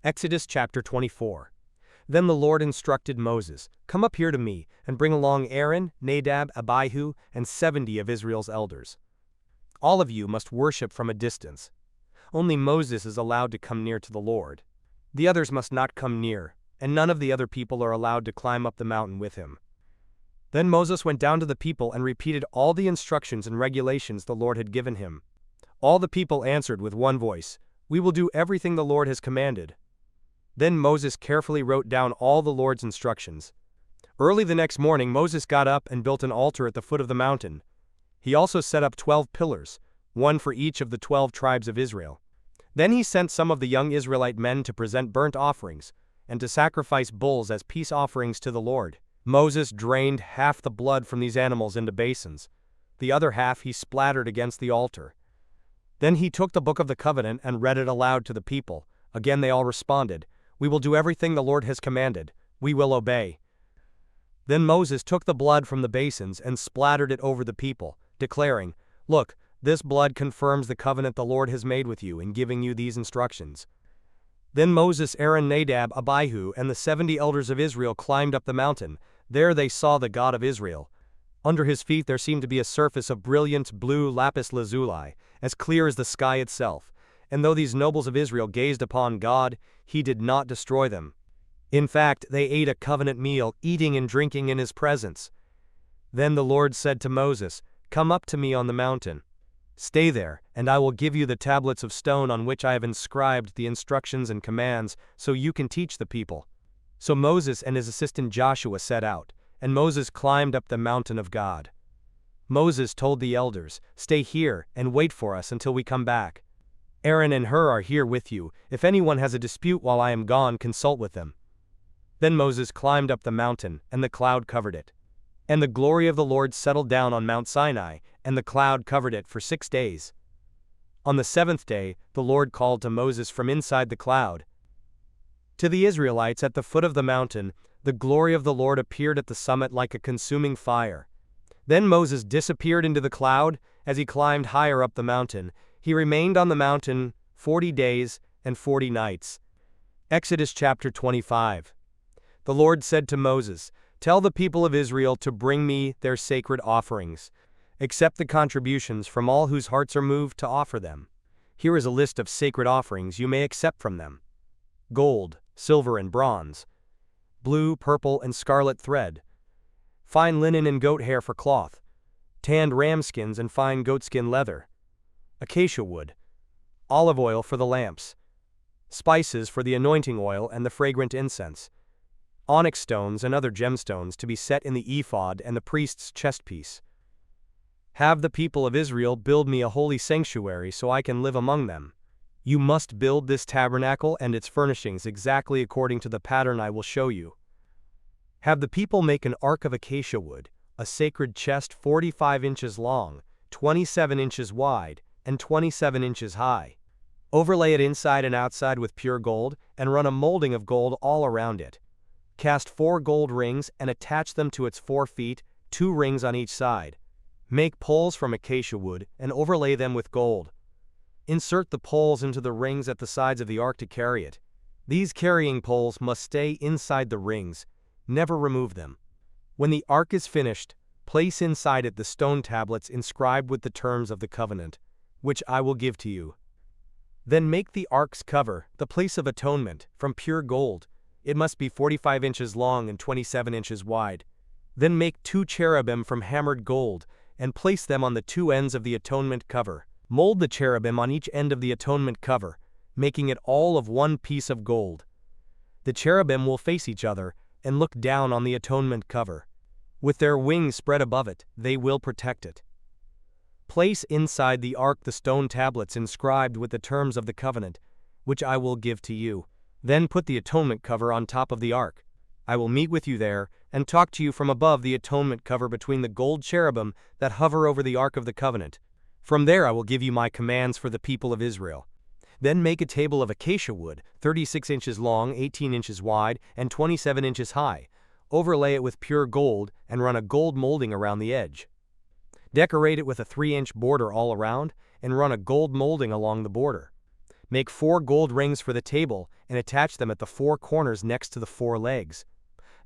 Exodus chapter 24. Then the Lord instructed Moses, "Come up here to me, and bring along Aaron, Nadab, Abihu, and 70 of Israel's elders. All of you must worship from a distance. Only Moses is allowed to come near to the Lord. The others must not come near, and none of the other people are allowed to climb up the mountain with him." Then Moses went down to the people and repeated all the instructions and regulations the Lord had given him. All the people answered with one voice, "We will do everything the Lord has commanded." Then Moses carefully wrote down all the Lord's instructions. Early the next morning Moses got up and built an altar at the foot of the mountain. He also set up 12 pillars, one for each of the 12 tribes of Israel. Then he sent some of the young Israelite men to present burnt offerings, and to sacrifice bulls as peace offerings to the Lord. Moses drained half the blood from these animals into basins. The other half he splattered against the altar. Then he took the book of the covenant and read it aloud to the people. Again they all responded, "We will do everything the Lord has commanded. We will obey." Then Moses took the blood from the basins and splattered it over the people, declaring, "Look, this blood confirms the covenant the Lord has made with you in giving you these instructions." Then Moses, Aaron, Nadab, Abihu, and the 70 elders of Israel climbed up the mountain. There they saw the God of Israel. Under his feet there seemed to be a surface of brilliant blue lapis lazuli, as clear as the sky itself. And though these nobles of Israel gazed upon God, he did not destroy them. In fact, they ate a covenant meal, eating and drinking in his presence. Then the Lord said to Moses, "Come up to me on the mountain. Stay there, and I will give you the tablets of stone on which I have inscribed the instructions and commands, so you can teach the people." So Moses and his assistant Joshua set out, and Moses climbed up the mountain of God. Moses told the elders, "Stay here and wait for us until we come back. Aaron and Hur are here with you. If anyone has a dispute while I am gone, consult with them." Then Moses climbed up the mountain, and the cloud covered it. And the glory of the Lord settled down on Mount Sinai, and the cloud covered it for 6 days. On the 7th day, the Lord called to Moses from inside the cloud. To the Israelites at the foot of the mountain, the glory of the Lord appeared at the summit like a consuming fire. Then Moses disappeared into the cloud. As he climbed higher up the mountain, he remained on the mountain 40 days and 40 nights. Exodus chapter 25. The Lord said to Moses, "Tell the people of Israel to bring me their sacred offerings. Accept the contributions from all whose hearts are moved to offer them. Here is a list of sacred offerings you may accept from them: gold, silver and bronze, blue, purple and scarlet thread, fine linen and goat hair for cloth, tanned ram skins and fine goatskin leather, acacia wood, olive oil for the lamps, spices for the anointing oil and the fragrant incense, onyx stones and other gemstones to be set in the ephod and the priest's chestpiece. Have the people of Israel build me a holy sanctuary so I can live among them. You must build this tabernacle and its furnishings exactly according to the pattern I will show you. Have the people make an ark of acacia wood, a sacred chest 45 inches long, 27 inches wide, and 27 inches high. Overlay it inside and outside with pure gold, and run a molding of gold all around it. Cast 4 gold rings and attach them to its 4 feet, 2 rings on each side. Make poles from acacia wood and overlay them with gold. Insert the poles into the rings at the sides of the ark to carry it. These carrying poles must stay inside the rings. Never remove them. When the ark is finished, place inside it the stone tablets inscribed with the terms of the covenant, which I will give to you. Then make the ark's cover, the place of atonement, from pure gold. It must be 45 inches long and 27 inches wide. Then make 2 cherubim from hammered gold, and place them on the 2 ends of the atonement cover. Mold the cherubim on each end of the atonement cover, making it all of one piece of gold. The cherubim will face each other and look down on the atonement cover. With their wings spread above it, they will protect it. Place inside the ark the stone tablets inscribed with the terms of the covenant, which I will give to you. Then put the atonement cover on top of the ark. I will meet with you there and talk to you from above the atonement cover between the gold cherubim that hover over the ark of the covenant. From there I will give you my commands for the people of Israel. Then make a table of acacia wood, 36 inches long, 18 inches wide, and 27 inches high. Overlay it with pure gold and run a gold molding around the edge. Decorate it with a 3-inch border all around and run a gold molding along the border. Make 4 gold rings for the table and attach them at the 4 corners next to the 4 legs.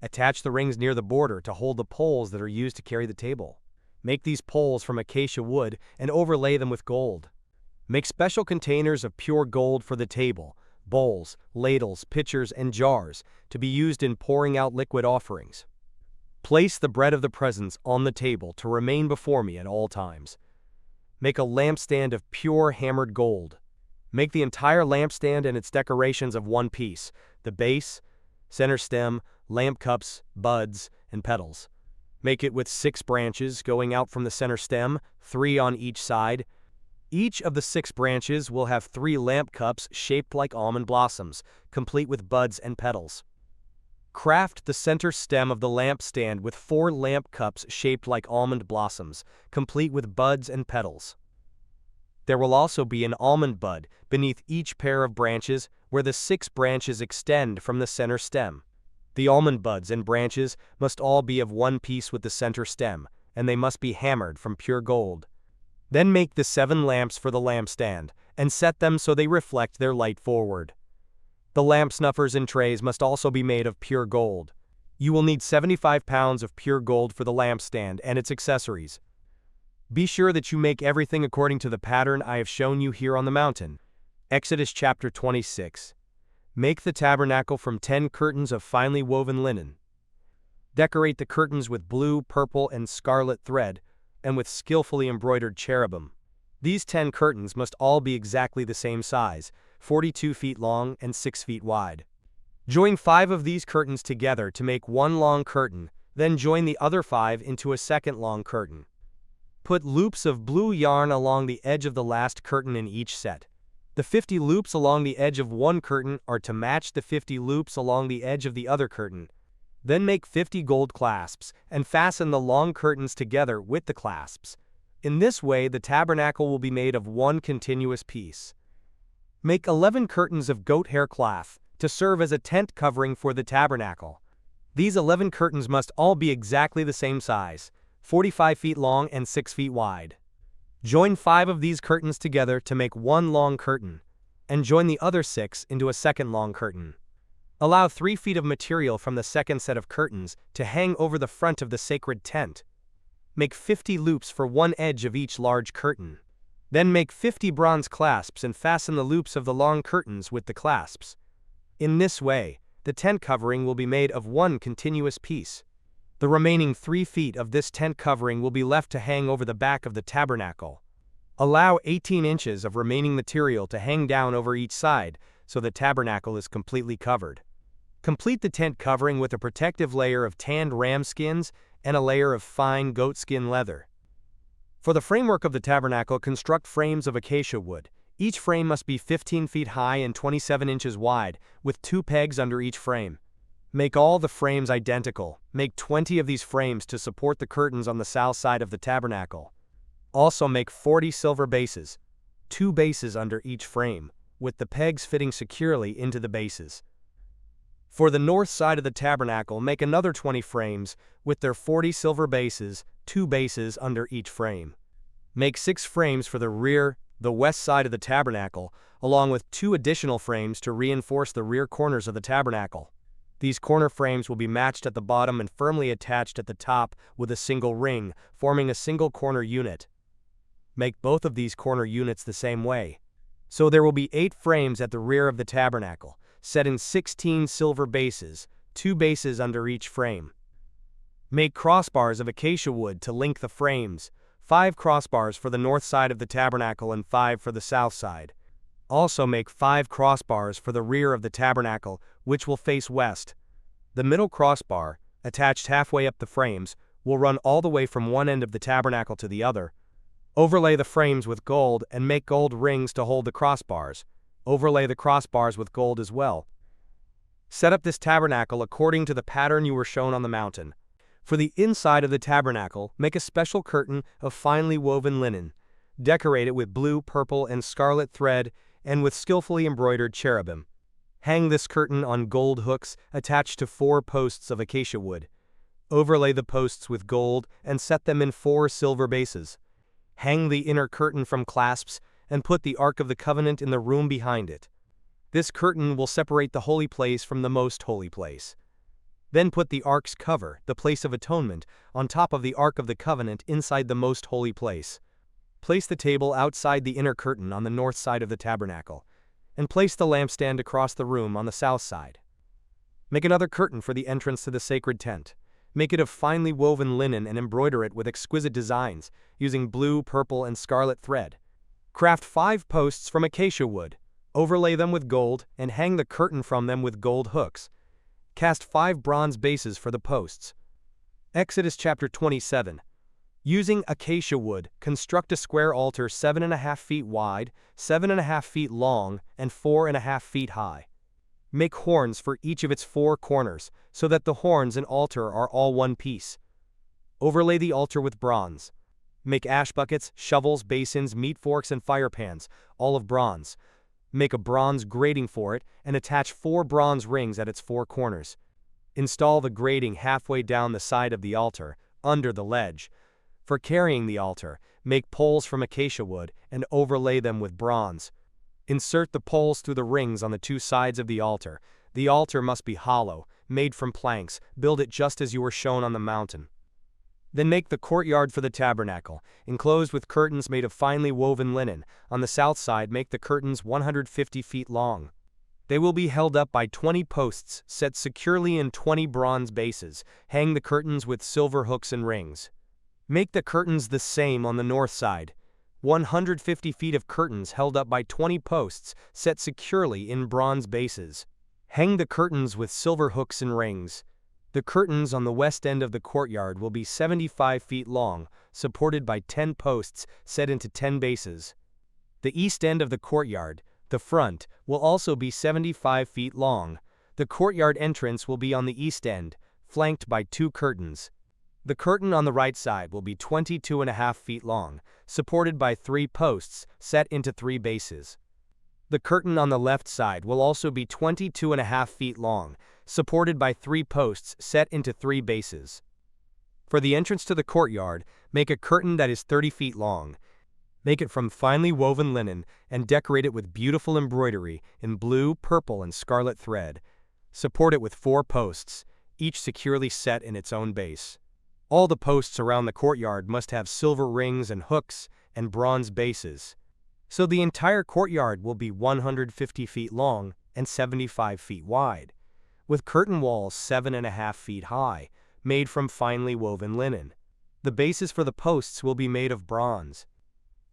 Attach the rings near the border to hold the poles that are used to carry the table. Make these poles from acacia wood and overlay them with gold. Make special containers of pure gold for the table, bowls, ladles, pitchers, and jars, to be used in pouring out liquid offerings. Place the bread of the presence on the table to remain before me at all times. Make a lampstand of pure hammered gold. Make the entire lampstand and its decorations of one piece: the base, center stem, lamp cups, buds, and petals. Make it with 6 branches going out from the center stem, 3 on each side. Each of the 6 branches will have 3 lamp cups shaped like almond blossoms, complete with buds and petals. Craft the center stem of the lampstand with 4 lamp cups shaped like almond blossoms, complete with buds and petals. There will also be an almond bud beneath each pair of branches where the 6 branches extend from the center stem. The almond buds and branches must all be of one piece with the center stem, and they must be hammered from pure gold. Then make the 7 lamps for the lampstand, and set them so they reflect their light forward. The lamp snuffers and trays must also be made of pure gold. You will need 75 pounds of pure gold for the lampstand and its accessories. Be sure that you make everything according to the pattern I have shown you here on the mountain. Exodus chapter 26. Make the tabernacle from 10 curtains of finely woven linen. Decorate the curtains with blue, purple, and scarlet thread, and with skillfully embroidered cherubim. These 10 curtains must all be exactly the same size, 42 feet long and 6 feet wide. Join 5 of these curtains together to make one long curtain, then join the other 5 into a second long curtain. Put loops of blue yarn along the edge of the last curtain in each set. The 50 loops along the edge of one curtain are to match the 50 loops along the edge of the other curtain. Then make 50 gold clasps and fasten the long curtains together with the clasps. In this way, the tabernacle will be made of one continuous piece. Make 11 curtains of goat hair cloth to serve as a tent covering for the tabernacle. These 11 curtains must all be exactly the same size, 45 feet long and 6 feet wide. Join 5 of these curtains together to make one long curtain, and join the other 6 into a second long curtain. Allow 3 feet of material from the second set of curtains to hang over the front of the sacred tent. Make 50 loops for one edge of each large curtain. Then make 50 bronze clasps and fasten the loops of the long curtains with the clasps. In this way, the tent covering will be made of one continuous piece. The remaining 3 feet of this tent covering will be left to hang over the back of the tabernacle. Allow 18 inches of remaining material to hang down over each side, so the tabernacle is completely covered. Complete the tent covering with a protective layer of tanned ram skins and a layer of fine goatskin leather. For the framework of the tabernacle, construct frames of acacia wood. Each frame must be 15 feet high and 27 inches wide, with 2 pegs under each frame. Make all the frames identical. Make 20 of these frames to support the curtains on the south side of the tabernacle. Also make 40 silver bases, 2 bases under each frame, with the pegs fitting securely into the bases. For the north side of the tabernacle, make another 20 frames, with their 40 silver bases, 2 bases under each frame. Make 6 frames for the rear, the west side of the tabernacle, along with 2 additional frames to reinforce the rear corners of the tabernacle. These corner frames will be matched at the bottom and firmly attached at the top with a single ring, forming a single corner unit. Make both of these corner units the same way. So there will be 8 frames at the rear of the tabernacle, set in 16 silver bases, 2 bases under each frame. Make crossbars of acacia wood to link the frames, 5 crossbars for the north side of the tabernacle and 5 for the south side. Also make 5 crossbars for the rear of the tabernacle, which will face west. The middle crossbar, attached halfway up the frames, will run all the way from one end of the tabernacle to the other. Overlay the frames with gold and make gold rings to hold the crossbars. Overlay the crossbars with gold as well. Set up this tabernacle according to the pattern you were shown on the mountain. For the inside of the tabernacle, make a special curtain of finely woven linen. Decorate it with blue, purple, and scarlet thread and with skillfully embroidered cherubim. Hang this curtain on gold hooks attached to 4 posts of acacia wood. Overlay the posts with gold and set them in 4 silver bases. Hang the inner curtain from clasps and put the Ark of the Covenant in the room behind it. This curtain will separate the holy place from the most holy place. Then put the Ark's cover, the place of atonement, on top of the Ark of the Covenant inside the most holy place. Place the table outside the inner curtain on the north side of the tabernacle, and place the lampstand across the room on the south side. Make another curtain for the entrance to the sacred tent. Make it of finely woven linen and embroider it with exquisite designs, using blue, purple, and scarlet thread. Craft 5 posts from acacia wood, overlay them with gold, and hang the curtain from them with gold hooks. Cast 5 bronze bases for the posts. Exodus chapter 27. Using acacia wood, construct a square altar 7.5 feet wide, 7.5 feet long, and 4.5 feet high. Make horns for each of its 4 corners, so that the horns and altar are all one piece. Overlay the altar with bronze. Make ash buckets, shovels, basins, meat forks, and fire pans, all of bronze. Make a bronze grating for it, and attach 4 bronze rings at its 4 corners. Install the grating halfway down the side of the altar, under the ledge. For carrying the altar, make poles from acacia wood, and overlay them with bronze. Insert the poles through the rings on the 2 sides of the altar. The altar must be hollow, made from planks. Build it just as you were shown on the mountain. Then make the courtyard for the tabernacle, enclosed with curtains made of finely woven linen. On the south side make the curtains 150 feet long. They will be held up by 20 posts set securely in 20 bronze bases. Hang the curtains with silver hooks and rings. Make the curtains the same on the north side. 150 feet of curtains held up by 20 posts set securely in bronze bases. Hang the curtains with silver hooks and rings. The curtains on the west end of the courtyard will be 75 feet long, supported by 10 posts set into 10 bases. The east end of the courtyard, the front, will also be 75 feet long. The courtyard entrance will be on the east end, flanked by 2 curtains. The curtain on the right side will be 22.5 feet long, supported by 3 posts set into 3 bases. The curtain on the left side will also be 22.5 feet long, supported by 3 posts set into 3 bases. For the entrance to the courtyard, make a curtain that is 30 feet long. Make it from finely woven linen and decorate it with beautiful embroidery in blue, purple, and scarlet thread. Support it with 4 posts, each securely set in its own base. All the posts around the courtyard must have silver rings and hooks and bronze bases. So the entire courtyard will be 150 feet long and 75 feet wide, with curtain walls 7.5 feet high, made from finely woven linen. The bases for the posts will be made of bronze.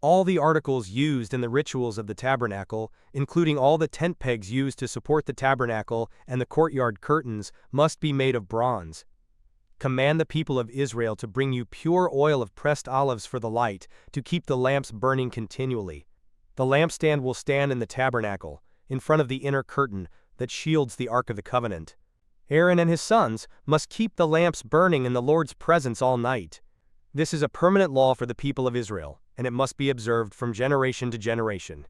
All the articles used in the rituals of the tabernacle, including all the tent pegs used to support the tabernacle and the courtyard curtains, must be made of bronze. Command the people of Israel to bring you pure oil of pressed olives for the light, to keep the lamps burning continually. The lampstand will stand in the tabernacle, in front of the inner curtain that shields the Ark of the Covenant. Aaron and his sons must keep the lamps burning in the Lord's presence all night. This is a permanent law for the people of Israel, and it must be observed from generation to generation.